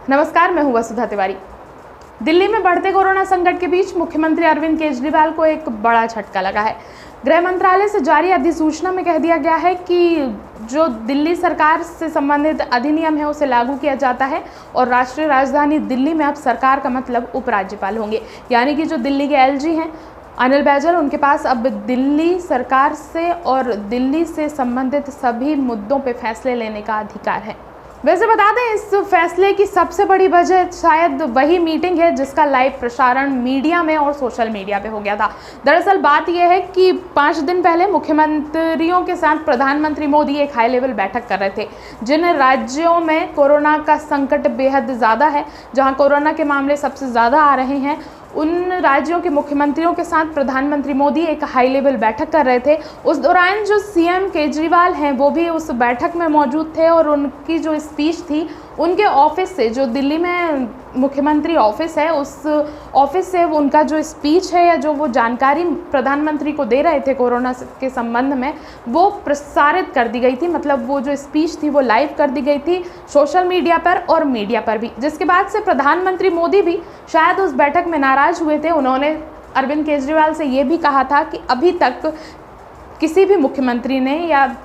नमस्कार, मैं हूं वसुधा तिवारी। दिल्ली में बढ़ते कोरोना संकट के बीच मुख्यमंत्री अरविंद केजरीवाल को एक बड़ा झटका लगा है। गृह मंत्रालय से जारी अधिसूचना में कह दिया गया है कि जो दिल्ली सरकार से संबंधित अधिनियम है उसे लागू किया जाता है और राष्ट्रीय राजधानी दिल्ली में अब सरकार का मतलब उपराज्यपाल होंगे। यानी कि जो दिल्ली के एलजी हैं अनिल बैजल, उनके पास अब दिल्ली सरकार से और दिल्ली से संबंधित सभी मुद्दों पर फैसले लेने का अधिकार है। वैसे बता दें, इस फैसले की सबसे बड़ी वजह शायद वही मीटिंग है जिसका लाइव प्रसारण मीडिया में और सोशल मीडिया पे हो गया था। दरअसल बात यह है कि 5 दिन पहले मुख्यमंत्रियों के साथ प्रधानमंत्री मोदी एक हाई लेवल बैठक कर रहे थे। जिन राज्यों में कोरोना का संकट बेहद ज़्यादा है, जहां कोरोना के मामले सबसे ज़्यादा आ रहे हैं, उन राज्यों के मुख्यमंत्रियों के साथ प्रधानमंत्री मोदी एक हाई लेवल बैठक कर रहे थे। उस दौरान जो सीएम केजरीवाल हैं वो भी उस बैठक में मौजूद थे और उनकी जो स्पीच थी उनके ऑफिस से, जो दिल्ली में मुख्यमंत्री ऑफिस है, उस ऑफिस से उनका जो स्पीच है या जो वो जानकारी प्रधानमंत्री को दे रहे थे कोरोना के संबंध में, वो प्रसारित कर दी गई थी। मतलब वो जो स्पीच थी वो लाइव कर दी गई थी सोशल मीडिया पर और मीडिया पर भी, जिसके बाद से प्रधानमंत्री मोदी भी शायद उस बैठक में नाराज हुए थे। उन्होंने अरविंद केजरीवाल से ये भी कहा था कि अभी तक किसी भी मुख्यमंत्री ने, या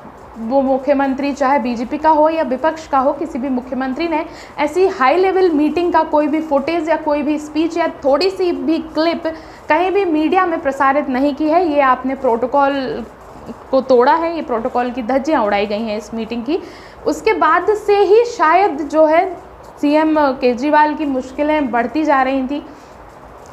वो मुख्यमंत्री चाहे बीजेपी का हो या विपक्ष का हो, किसी भी मुख्यमंत्री ने ऐसी हाई लेवल मीटिंग का कोई भी फुटेज या कोई भी स्पीच या थोड़ी सी भी क्लिप कहीं भी मीडिया में प्रसारित नहीं की है। ये आपने प्रोटोकॉल को तोड़ा है, ये प्रोटोकॉल की धज्जियां उड़ाई गई हैं इस मीटिंग की। उसके बाद से ही शायद जो है सीएम केजरीवाल की मुश्किलें बढ़ती जा रही थी।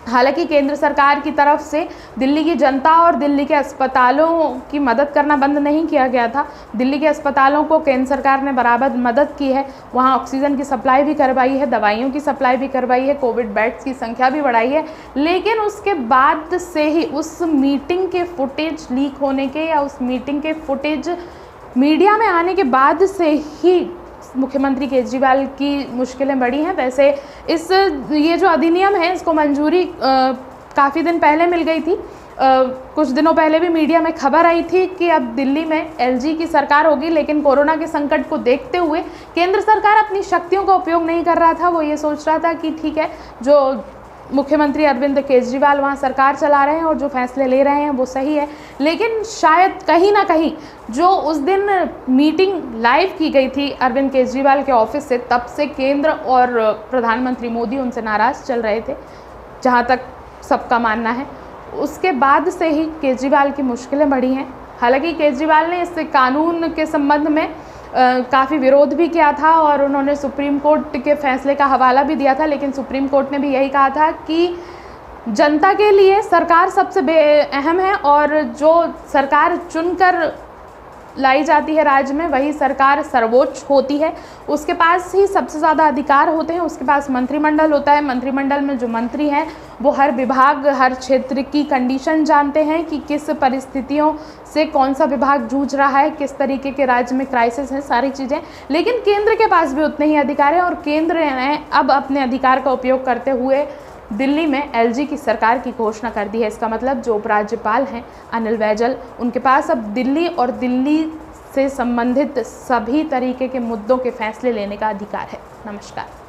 हालांकि केंद्र सरकार की तरफ से दिल्ली की जनता और दिल्ली के अस्पतालों की मदद करना बंद नहीं किया गया था। दिल्ली के अस्पतालों को केंद्र सरकार ने बराबर मदद की है। वहां ऑक्सीजन की सप्लाई भी करवाई है, दवाइयों की सप्लाई भी करवाई है, कोविड बेड्स की संख्या भी बढ़ाई है। लेकिन उसके बाद से ही उस मीटिंग के फुटेज लीक होने के या उस मीटिंग के फुटेज मीडिया में आने के बाद से ही मुख्यमंत्री केजरीवाल की मुश्किलें बढ़ी हैं। वैसे ये जो अधिनियम है इसको मंजूरी काफ़ी दिन पहले मिल गई थी। कुछ दिनों पहले भी मीडिया में खबर आई थी कि अब दिल्ली में एलजी की सरकार होगी, लेकिन कोरोना के संकट को देखते हुए केंद्र सरकार अपनी शक्तियों का उपयोग नहीं कर रहा था। वो ये सोच रहा था कि ठीक है, जो मुख्यमंत्री अरविंद केजरीवाल वहाँ सरकार चला रहे हैं और जो फैसले ले रहे हैं वो सही है। लेकिन शायद कहीं ना कहीं जो उस दिन मीटिंग लाइव की गई थी अरविंद केजरीवाल के ऑफिस से, तब से केंद्र और प्रधानमंत्री मोदी उनसे नाराज़ चल रहे थे, जहाँ तक सबका मानना है। उसके बाद से ही केजरीवाल की मुश्किलें बढ़ी हैं। हालांकि केजरीवाल ने इस कानून के संबंध में काफ़ी विरोध भी किया था और उन्होंने सुप्रीम कोर्ट के फैसले का हवाला भी दिया था, लेकिन सुप्रीम कोर्ट ने भी यही कहा था कि जनता के लिए सरकार सबसे अहम है और जो सरकार चुनकर लाई जाती है राज्य में वही सरकार सर्वोच्च होती है। उसके पास ही सबसे ज़्यादा अधिकार होते हैं। उसके पास मंत्रिमंडल होता है। मंत्रिमंडल में जो मंत्री हैं वो हर विभाग, हर क्षेत्र की कंडीशन जानते हैं कि किस परिस्थितियों से कौन सा विभाग जूझ रहा है, किस तरीके के राज्य में क्राइसिस हैं, सारी चीज़ें। लेकिन केंद्र के पास भी उतने ही अधिकार हैं और केंद्र ने अब अपने अधिकार का उपयोग करते हुए दिल्ली में एलजी की सरकार की घोषणा कर दी है। इसका मतलब जो उपराज्यपाल हैं अनिल बैजल, उनके पास अब दिल्ली और दिल्ली से संबंधित सभी तरीके के मुद्दों के फैसले लेने का अधिकार है। नमस्कार।